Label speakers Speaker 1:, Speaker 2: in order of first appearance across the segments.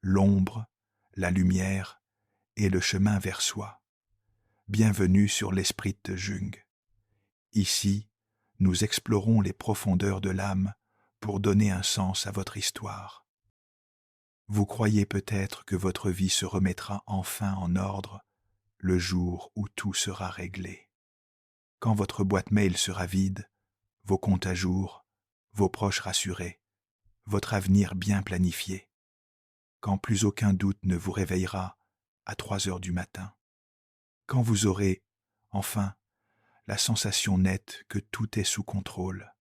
Speaker 1: l'ombre, la lumière et le chemin vers soi. Bienvenue sur l'Esprit de Jung. Ici, nous explorons les profondeurs de l'âme pour donner un sens à votre histoire. Vous croyez peut-être que votre vie se remettra enfin en ordre le jour où tout sera réglé. Quand votre boîte mail sera vide, vos comptes à jour, vos proches rassurés, votre avenir bien planifié. Quand plus aucun doute ne vous réveillera à 3 heures du matin. Quand vous aurez, enfin, la sensation nette que tout est sous contrôle.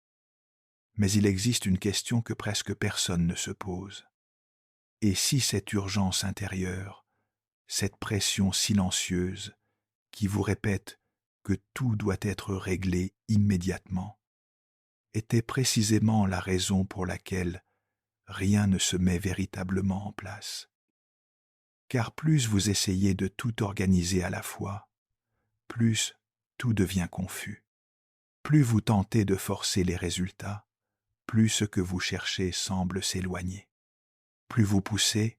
Speaker 1: Mais il existe une question que presque personne ne se pose. Et si cette urgence intérieure, cette pression silencieuse qui vous répète que tout doit être réglé immédiatement, était précisément la raison pour laquelle rien ne se met véritablement en place. Car plus vous essayez de tout organiser à la fois, plus tout devient confus. Plus vous tentez de forcer les résultats, plus ce que vous cherchez semble s'éloigner. Plus vous poussez,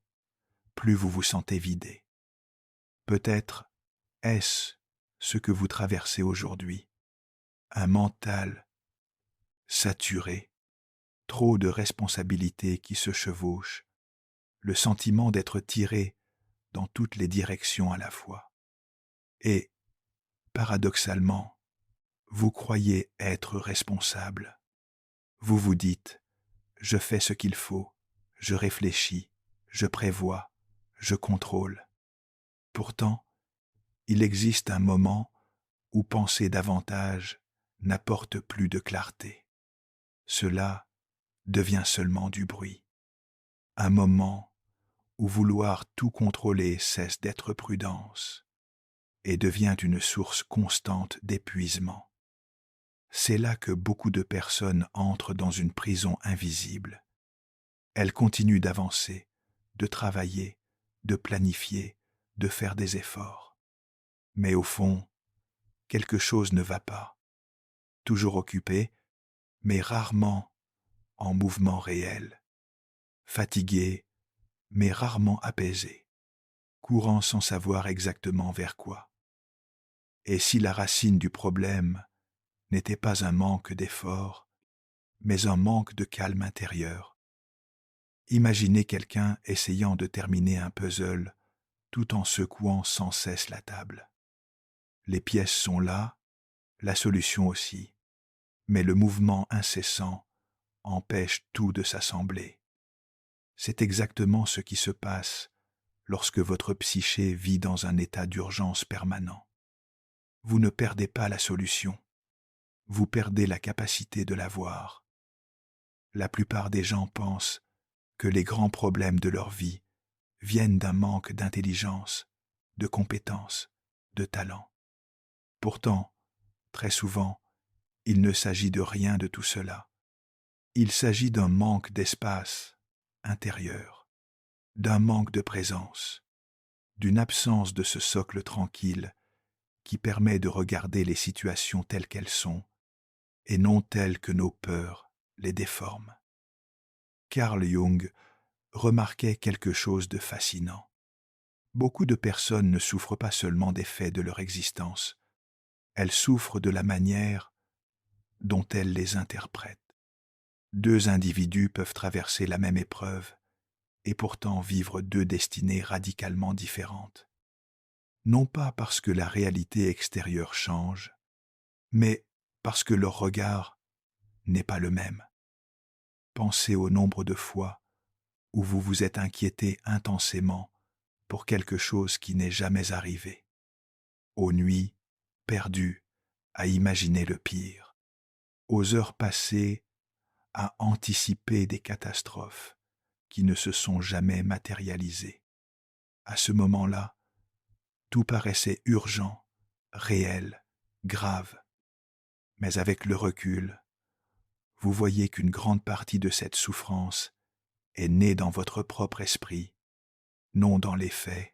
Speaker 1: plus vous vous sentez vidé. Peut-être est-ce ce que vous traversez aujourd'hui, un mental saturé, trop de responsabilités qui se chevauchent, le sentiment d'être tiré dans toutes les directions à la fois. Et, paradoxalement, vous croyez être responsable. Vous vous dites « je fais ce qu'il faut, je réfléchis, je prévois, je contrôle ». Pourtant, il existe un moment où penser davantage n'apporte plus de clarté. Cela devient seulement du bruit. Un moment où vouloir tout contrôler cesse d'être prudence et devient une source constante d'épuisement. C'est là que beaucoup de personnes entrent dans une prison invisible. Elles continuent d'avancer, de travailler, de planifier, de faire des efforts. Mais au fond, quelque chose ne va pas. Toujours occupé, mais rarement en mouvement réel. Fatigué, mais rarement apaisé. Courant sans savoir exactement vers quoi. Et si la racine du problème n'était pas un manque d'effort, mais un manque de calme intérieur. Imaginez quelqu'un essayant de terminer un puzzle tout en secouant sans cesse la table. Les pièces sont là, la solution aussi, mais le mouvement incessant empêche tout de s'assembler. C'est exactement ce qui se passe lorsque votre psyché vit dans un état d'urgence permanent. Vous ne perdez pas la solution, vous perdez la capacité de la voir. La plupart des gens pensent que les grands problèmes de leur vie viennent d'un manque d'intelligence, de compétences, de talent. Pourtant, très souvent, il ne s'agit de rien de tout cela. Il s'agit d'un manque d'espace intérieur, d'un manque de présence, d'une absence de ce socle tranquille qui permet de regarder les situations telles qu'elles sont et non telles que nos peurs les déforment. Carl Jung remarquait quelque chose de fascinant. Beaucoup de personnes ne souffrent pas seulement des faits de leur existence, elles souffrent de la manière dont elles les interprètent. Deux individus peuvent traverser la même épreuve et pourtant vivre deux destinées radicalement différentes. Non pas parce que la réalité extérieure change, mais parce que leur regard n'est pas le même. Pensez au nombre de fois où vous vous êtes inquiété intensément pour quelque chose qui n'est jamais arrivé. Aux nuits, perdues, à imaginer le pire. Aux heures passées, à anticiper des catastrophes qui ne se sont jamais matérialisées. À ce moment-là, tout paraissait urgent, réel, grave. Mais avec le recul, vous voyez qu'une grande partie de cette souffrance est née dans votre propre esprit, non dans les faits.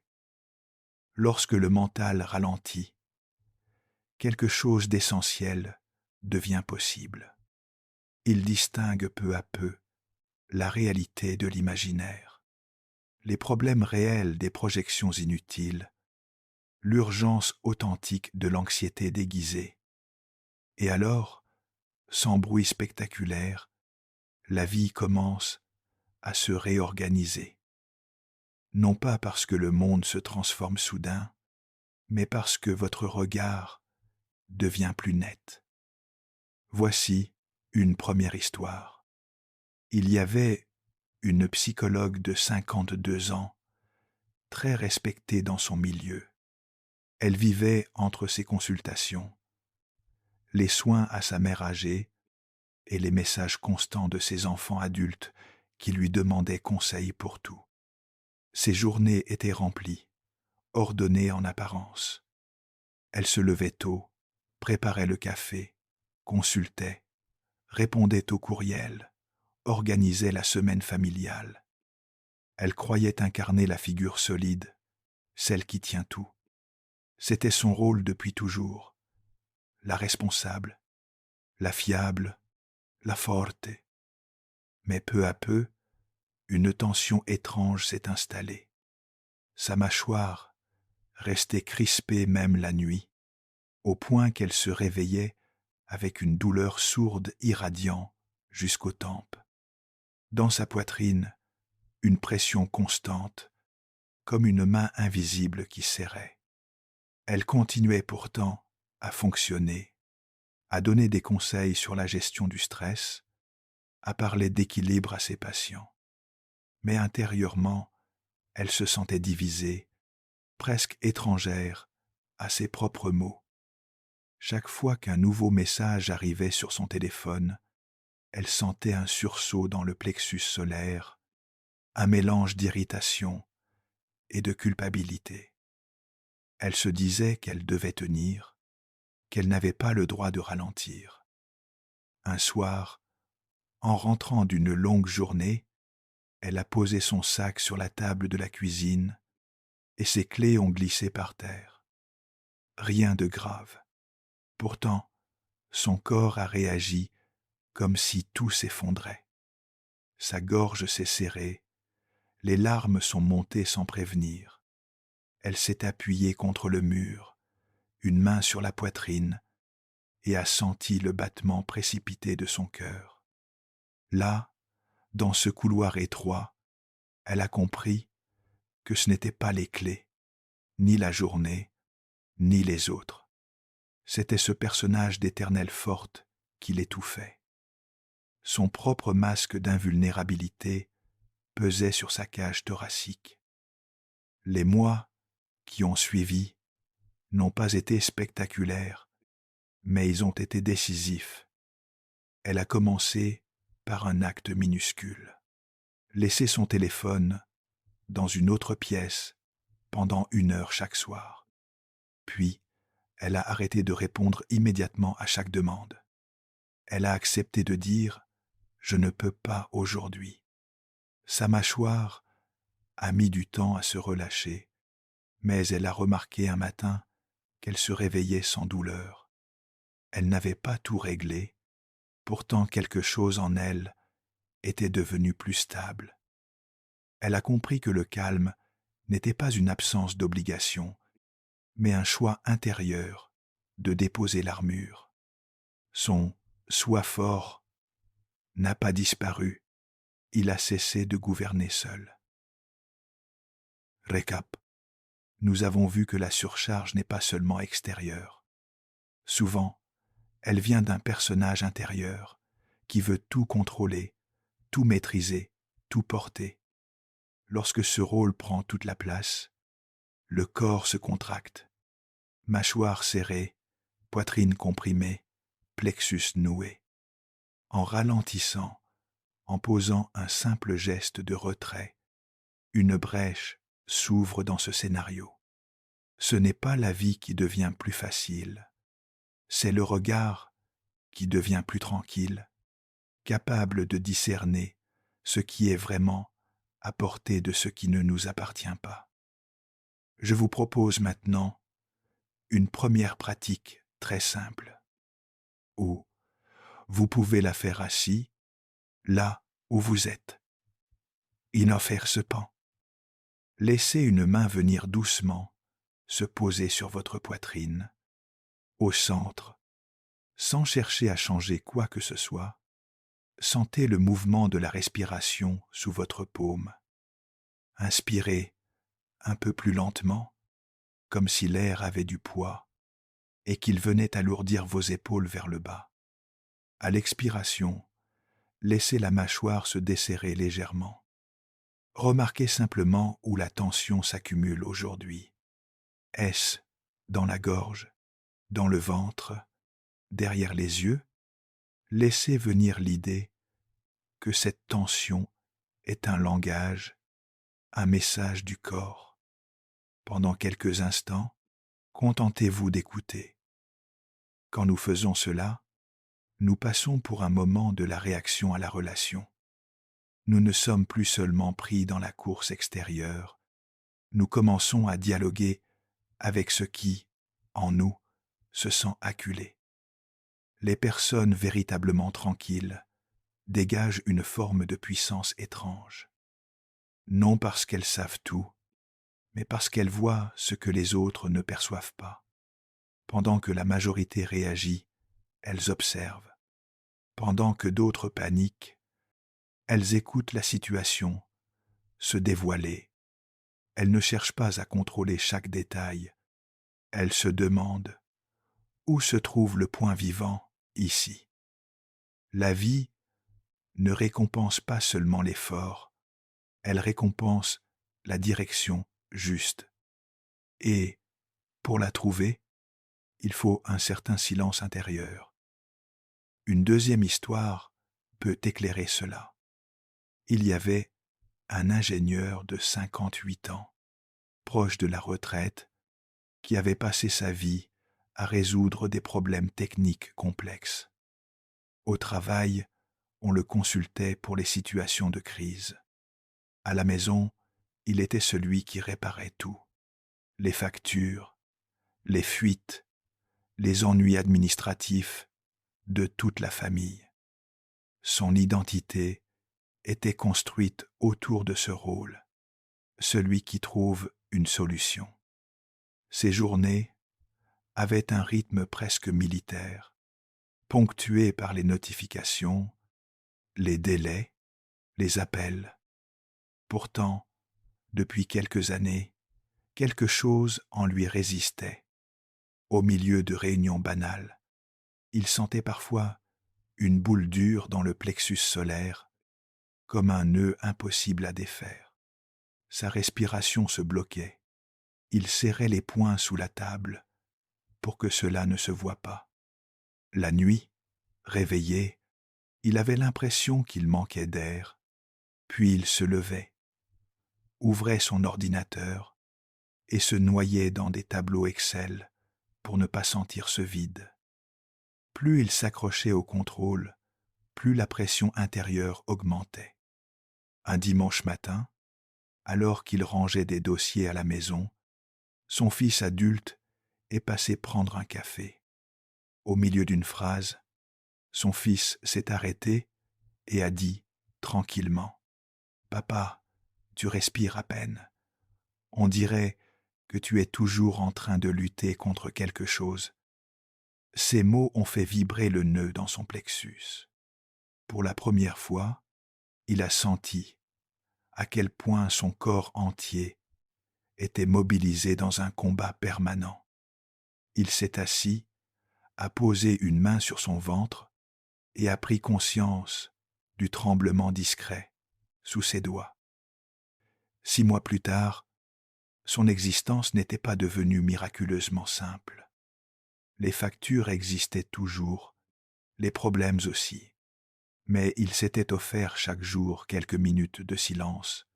Speaker 1: Lorsque le mental ralentit, quelque chose d'essentiel devient possible. Il distingue peu à peu la réalité de l'imaginaire. les problèmes réels des projections inutiles, l'urgence authentique de l'anxiété déguisée. Et alors, sans bruit spectaculaire, la vie commence à se réorganiser. Non pas parce que le monde se transforme soudain, mais parce que votre regard devient plus net. Voici une première histoire. Il y avait une psychologue de 52 ans, très respectée dans son milieu. Elle vivait entre ses consultations, les soins à sa mère âgée et les messages constants de ses enfants adultes qui lui demandaient conseil pour tout. Ses journées étaient remplies, ordonnées en apparence. Elle se levait tôt, préparait le café, consultait, répondait aux courriels, organisait la semaine familiale. Elle croyait incarner la figure solide, celle qui tient tout. C'était son rôle depuis toujours, la responsable, la fiable, la forte. Mais peu à peu, une tension étrange s'est installée. Sa mâchoire restait crispée même la nuit, au point qu'elle se réveillait avec une douleur sourde irradiant jusqu'aux tempes. Dans sa poitrine, une pression constante, comme une main invisible qui serrait. Elle continuait pourtant à fonctionner, à donner des conseils sur la gestion du stress, à parler d'équilibre à ses patients. Mais intérieurement, elle se sentait divisée, presque étrangère à ses propres mots. Chaque fois qu'un nouveau message arrivait sur son téléphone, elle sentait un sursaut dans le plexus solaire, un mélange d'irritation et de culpabilité. Elle se disait qu'elle devait tenir, qu'elle n'avait pas le droit de ralentir. Un soir, en rentrant d'une longue journée, elle a posé son sac sur la table de la cuisine et ses clés ont glissé par terre. Rien de grave. Pourtant, son corps a réagi comme si tout s'effondrait. Sa gorge s'est serrée, les larmes sont montées sans prévenir. Elle s'est appuyée contre le mur, une main sur la poitrine, et a senti le battement précipité de son cœur. Là, dans ce couloir étroit, elle a compris que ce n'étaient pas les clés, ni la journée, ni les autres. C'était ce personnage d'éternelle forte qui l'étouffait. Son propre masque d'invulnérabilité pesait sur sa cage thoracique. Les mois qui ont suivi n'ont pas été spectaculaires, mais ils ont été décisifs. Elle a commencé par un acte minuscule. Laisser son téléphone dans une autre pièce pendant 1 heure chaque soir. Puis, elle a arrêté de répondre immédiatement à chaque demande. Elle a accepté de dire « Je ne peux pas aujourd'hui ». Sa mâchoire a mis du temps à se relâcher, mais elle a remarqué un matin qu'elle se réveillait sans douleur. Elle n'avait pas tout réglé, pourtant quelque chose en elle était devenu plus stable. Elle a compris que le calme n'était pas une absence d'obligation, mais un choix intérieur de déposer l'armure. Son « sois fort » n'a pas disparu, il a cessé de gouverner seul. Récap. Nous avons vu que la surcharge n'est pas seulement extérieure. Souvent, elle vient d'un personnage intérieur qui veut tout contrôler, tout maîtriser, tout porter. Lorsque ce rôle prend toute la place, le corps se contracte, mâchoire serrée, poitrine comprimée, plexus noué. En ralentissant, en posant un simple geste de retrait, une brèche s'ouvre dans ce scénario. Ce n'est pas la vie qui devient plus facile, c'est le regard qui devient plus tranquille, capable de discerner ce qui est vraiment à portée de ce qui ne nous appartient pas. Je vous propose maintenant une première pratique très simple, où vous pouvez la faire assis, là où vous êtes. In offer ce pan. Laissez une main venir doucement se poser sur votre poitrine, au centre, sans chercher à changer quoi que ce soit. Sentez le mouvement de la respiration sous votre paume. Inspirez un peu plus lentement, comme si l'air avait du poids et qu'il venait alourdir vos épaules vers le bas. À l'expiration, laissez la mâchoire se desserrer légèrement. Remarquez simplement où la tension s'accumule aujourd'hui. Est-ce dans la gorge, dans le ventre, derrière les yeux? Laissez venir l'idée que cette tension est un langage, un message du corps. Pendant quelques instants, contentez-vous d'écouter. Quand nous faisons cela, nous passons pour un moment de la réaction à la relation. Nous ne sommes plus seulement pris dans la course extérieure, nous commençons à dialoguer avec ce qui, en nous, se sent acculé. Les personnes véritablement tranquilles dégagent une forme de puissance étrange. Non parce qu'elles savent tout, mais parce qu'elles voient ce que les autres ne perçoivent pas. Pendant que la majorité réagit, elles observent. Pendant que d'autres paniquent, elles écoutent la situation se dévoiler. Elles ne cherchent pas à contrôler chaque détail. Elles se demandent où se trouve le point vivant ici. La vie ne récompense pas seulement l'effort, elle récompense la direction juste. Et, pour la trouver, il faut un certain silence intérieur. Une deuxième histoire peut éclairer cela. Il y avait un ingénieur de 58 ans, proche de la retraite, qui avait passé sa vie à résoudre des problèmes techniques complexes. Au travail, on le consultait pour les situations de crise. À la maison, il était celui qui réparait tout. Les factures, les fuites, les ennuis administratifs de toute la famille. Son identité était construite autour de ce rôle, celui qui trouve une solution. Ses journées avaient un rythme presque militaire, ponctué par les notifications, les délais, les appels. Pourtant, depuis quelques années, quelque chose en lui résistait. Au milieu de réunions banales, il sentait parfois une boule dure dans le plexus solaire, comme un nœud impossible à défaire. Sa respiration se bloquait. Il serrait les poings sous la table pour que cela ne se voie pas. La nuit, réveillé, il avait l'impression qu'il manquait d'air, puis il se levait, ouvrait son ordinateur et se noyait dans des tableaux Excel pour ne pas sentir ce vide. Plus il s'accrochait au contrôle, plus la pression intérieure augmentait. Un dimanche matin, alors qu'il rangeait des dossiers à la maison, son fils adulte est passé prendre un café. Au milieu d'une phrase, son fils s'est arrêté et a dit, tranquillement, « Papa, tu respires à peine. On dirait que tu es toujours en train de lutter contre quelque chose. » Ces mots ont fait vibrer le nœud dans son plexus. Pour la première fois, il a senti à quel point son corps entier était mobilisé dans un combat permanent. Il s'est assis, a posé une main sur son ventre et a pris conscience du tremblement discret sous ses doigts. 6 mois plus tard, son existence n'était pas devenue miraculeusement simple. Les factures existaient toujours, les problèmes aussi. Mais il s'était offert chaque jour quelques minutes de silence.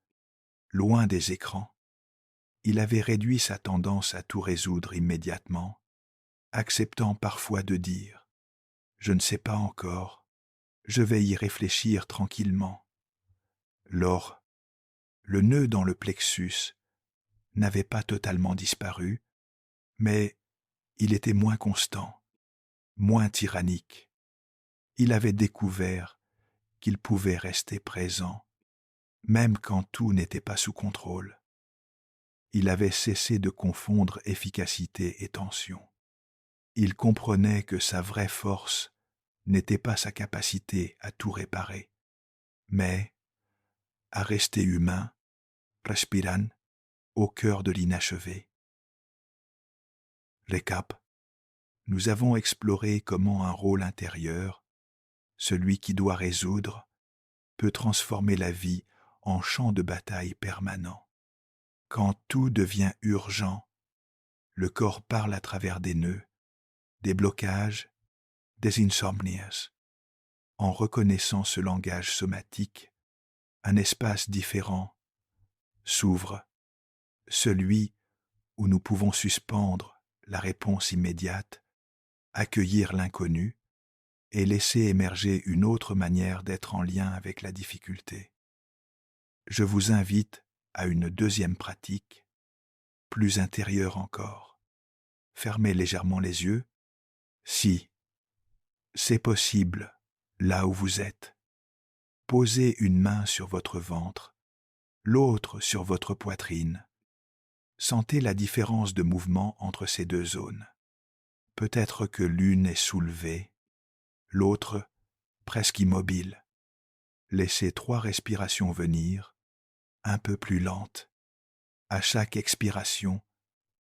Speaker 1: Loin des écrans, il avait réduit sa tendance à tout résoudre immédiatement, acceptant parfois de dire « Je ne sais pas encore, je vais y réfléchir tranquillement ». Lors, le nœud dans le plexus n'avait pas totalement disparu, mais il était moins constant, moins tyrannique. Il avait découvert qu'il pouvait rester présent, même quand tout n'était pas sous contrôle. Il avait cessé de confondre efficacité et tension. Il comprenait que sa vraie force n'était pas sa capacité à tout réparer, mais à rester humain, respiran, au cœur de l'inachevé. Récap. Nous avons exploré comment un rôle intérieur, celui qui doit résoudre, peut transformer la vie en champ de bataille permanent. Quand tout devient urgent, le corps parle à travers des nœuds, des blocages, des insomnias. En reconnaissant ce langage somatique, un espace différent s'ouvre, celui où nous pouvons suspendre la réponse immédiate, accueillir l'inconnu et laisser émerger une autre manière d'être en lien avec la difficulté. Je vous invite à une deuxième pratique, plus intérieure encore. Fermez légèrement les yeux, si c'est possible, là où vous êtes. Posez une main sur votre ventre, l'autre sur votre poitrine. Sentez la différence de mouvement entre ces deux zones. Peut-être que l'une est soulevée, l'autre presque immobile. Laissez 3 respirations venir, un peu plus lentes. À chaque expiration,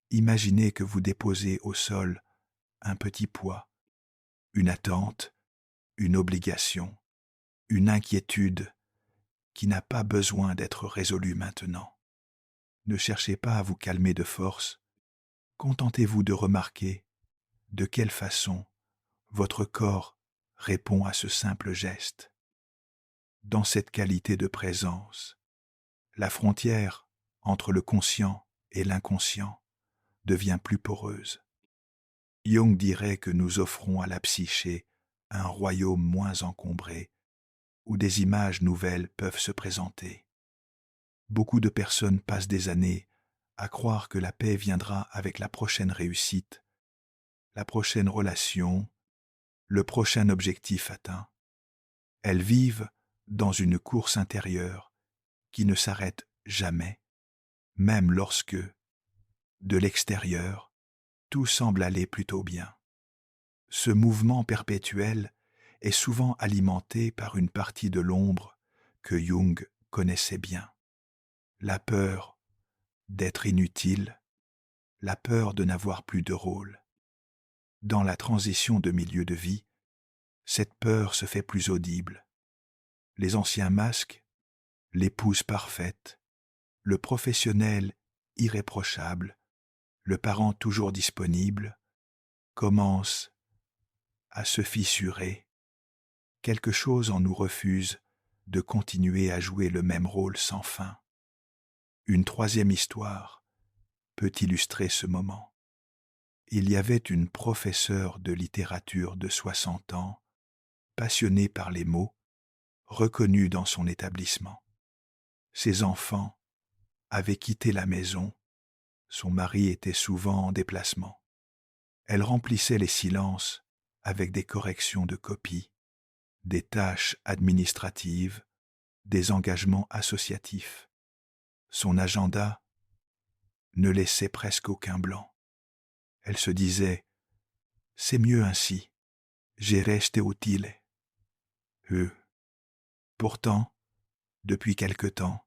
Speaker 1: imaginez que vous déposez au sol un petit poids, une attente, une obligation, une inquiétude qui n'a pas besoin d'être résolue maintenant. Ne cherchez pas à vous calmer de force, contentez-vous de remarquer de quelle façon votre corps répond à ce simple geste. Dans cette qualité de présence, la frontière entre le conscient et l'inconscient devient plus poreuse. Jung dirait que nous offrons à la psyché un royaume moins encombré, où des images nouvelles peuvent se présenter. Beaucoup de personnes passent des années à croire que la paix viendra avec la prochaine réussite, la prochaine relation, le prochain objectif atteint. Elles vivent dans une course intérieure qui ne s'arrête jamais, même lorsque, de l'extérieur, tout semble aller plutôt bien. Ce mouvement perpétuel est souvent alimenté par une partie de l'ombre que Jung connaissait bien. La peur d'être inutile, la peur de n'avoir plus de rôle. Dans la transition de milieu de vie, cette peur se fait plus audible. Les anciens masques, l'épouse parfaite, le professionnel irréprochable, le parent toujours disponible, commencent à se fissurer. Quelque chose en nous refuse de continuer à jouer le même rôle sans fin. Une troisième histoire peut illustrer ce moment. Il y avait une professeure de littérature de 60 ans, passionnée par les mots, reconnue dans son établissement. Ses enfants avaient quitté la maison, son mari était souvent en déplacement. Elle remplissait les silences avec des corrections de copies, des tâches administratives, des engagements associatifs. Son agenda ne laissait presque aucun blanc. Elle se disait « C'est mieux ainsi, j'ai resté utile ». Pourtant, depuis quelque temps,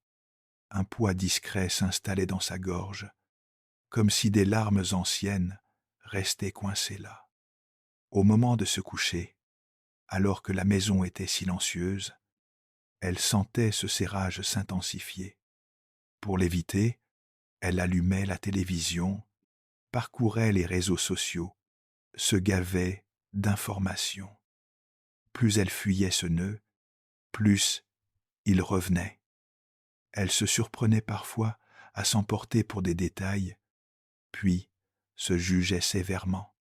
Speaker 1: un poids discret s'installait dans sa gorge, comme si des larmes anciennes restaient coincées là. Au moment de se coucher, alors que la maison était silencieuse, elle sentait ce serrage s'intensifier. Pour l'éviter, elle allumait la télévision, parcourait les réseaux sociaux, se gavait d'informations. Plus elle fuyait ce nœud, plus il revenait. Elle se surprenait parfois à s'emporter pour des détails, puis se jugeait sévèrement.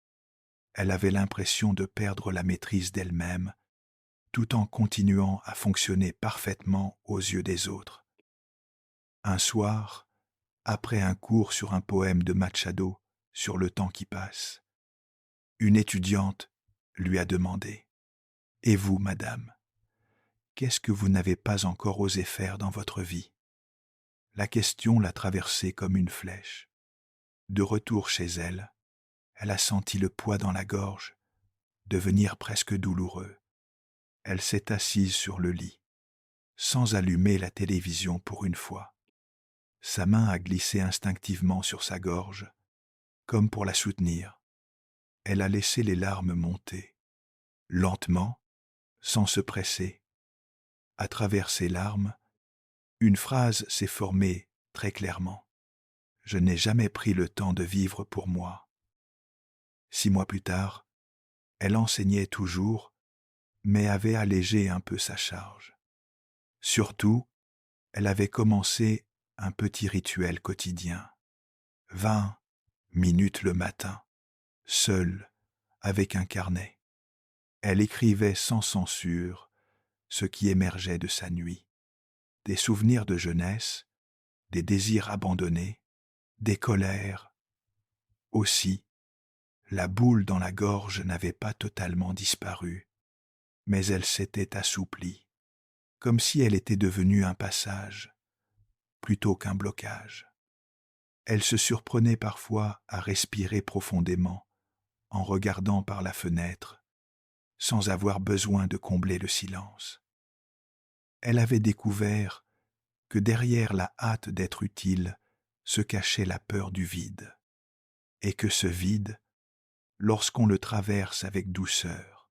Speaker 1: Elle avait l'impression de perdre la maîtrise d'elle-même, tout en continuant à fonctionner parfaitement aux yeux des autres. Un soir, après un cours sur un poème de Machado sur le temps qui passe, une étudiante lui a demandé « Et vous, madame, qu'est-ce que vous n'avez pas encore osé faire dans votre vie ?» La question l'a traversée comme une flèche. De retour chez elle, elle a senti le poids dans la gorge devenir presque douloureux. Elle s'est assise sur le lit, sans allumer la télévision pour une fois. Sa main a glissé instinctivement sur sa gorge, comme pour la soutenir. Elle a laissé les larmes monter, lentement, sans se presser. À travers ses larmes, une phrase s'est formée très clairement. Je n'ai jamais pris le temps de vivre pour moi. 6 mois plus tard, elle enseignait toujours, mais avait allégé un peu sa charge. Surtout, elle avait commencé un petit rituel quotidien. 20 minutes le matin, seule, avec un carnet. Elle écrivait sans censure ce qui émergeait de sa nuit. Des souvenirs de jeunesse, des désirs abandonnés, des colères. Aussi, la boule dans la gorge n'avait pas totalement disparu, mais elle s'était assouplie, comme si elle était devenue un passage, plutôt qu'un blocage. Elle se surprenait parfois à respirer profondément, en regardant par la fenêtre, sans avoir besoin de combler le silence. Elle avait découvert que derrière la hâte d'être utile se cachait la peur du vide, et que ce vide, lorsqu'on le traverse avec douceur,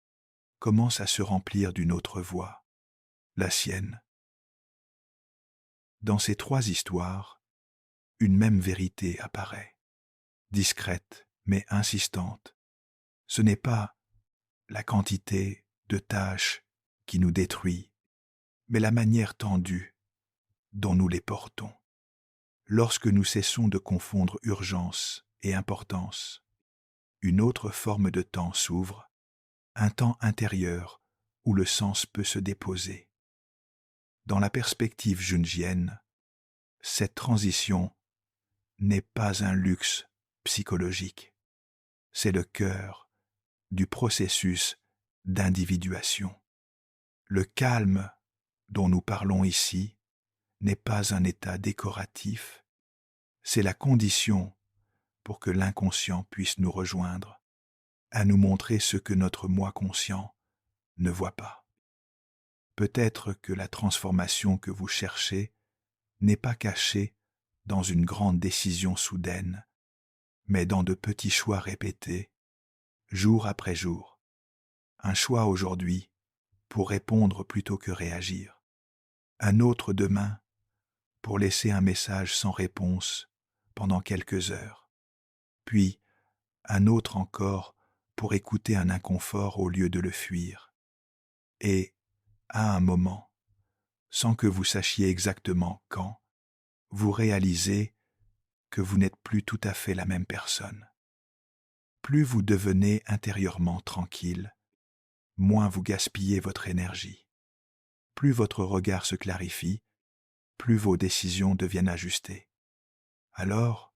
Speaker 1: commence à se remplir d'une autre voix, la sienne. Dans ces 3 histoires, une même vérité apparaît, discrète mais insistante. Ce n'est pas la quantité de tâches qui nous détruit, mais la manière tendue dont nous les portons. Lorsque nous cessons de confondre urgence et importance, une autre forme de temps s'ouvre, un temps intérieur où le sens peut se déposer. Dans la perspective jungienne, cette transition n'est pas un luxe psychologique, c'est le cœur du processus d'individuation. Le calme dont nous parlons ici n'est pas un état décoratif, c'est la condition pour que l'inconscient puisse nous rejoindre, à nous montrer ce que notre moi conscient ne voit pas. Peut-être que la transformation que vous cherchez n'est pas cachée dans une grande décision soudaine, mais dans de petits choix répétés, jour après jour. Un choix aujourd'hui pour répondre plutôt que réagir. Un autre demain pour laisser un message sans réponse pendant quelques heures. Puis un autre encore pour écouter un inconfort au lieu de le fuir. Et, à un moment, sans que vous sachiez exactement quand, vous réalisez que vous n'êtes plus tout à fait la même personne. Plus vous devenez intérieurement tranquille, moins vous gaspillez votre énergie. Plus votre regard se clarifie, plus vos décisions deviennent ajustées. Alors,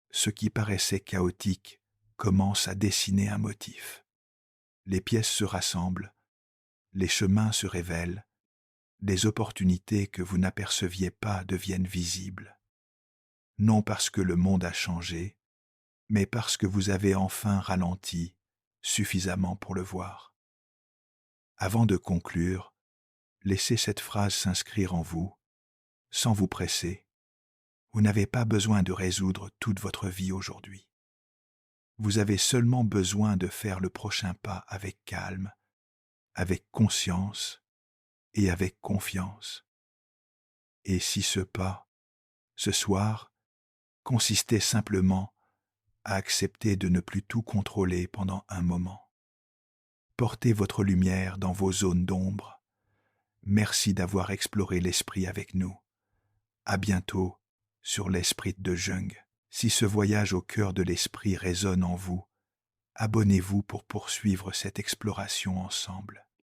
Speaker 1: ce qui paraissait chaotique commence à dessiner un motif. Les pièces se rassemblent, les chemins se révèlent, des opportunités que vous n'aperceviez pas deviennent visibles. Non parce que le monde a changé, mais parce que vous avez enfin ralenti suffisamment pour le voir. Avant de conclure, laissez cette phrase s'inscrire en vous, sans vous presser. Vous n'avez pas besoin de résoudre toute votre vie aujourd'hui. Vous avez seulement besoin de faire le prochain pas avec calme, avec conscience et avec confiance. Et si ce pas, ce soir, consistait simplement à accepter de ne plus tout contrôler pendant un moment. Portez votre lumière dans vos zones d'ombre. Merci d'avoir exploré l'esprit avec nous. À bientôt sur l'esprit de Jung. Si ce voyage au cœur de l'esprit résonne en vous, abonnez-vous pour poursuivre cette exploration ensemble.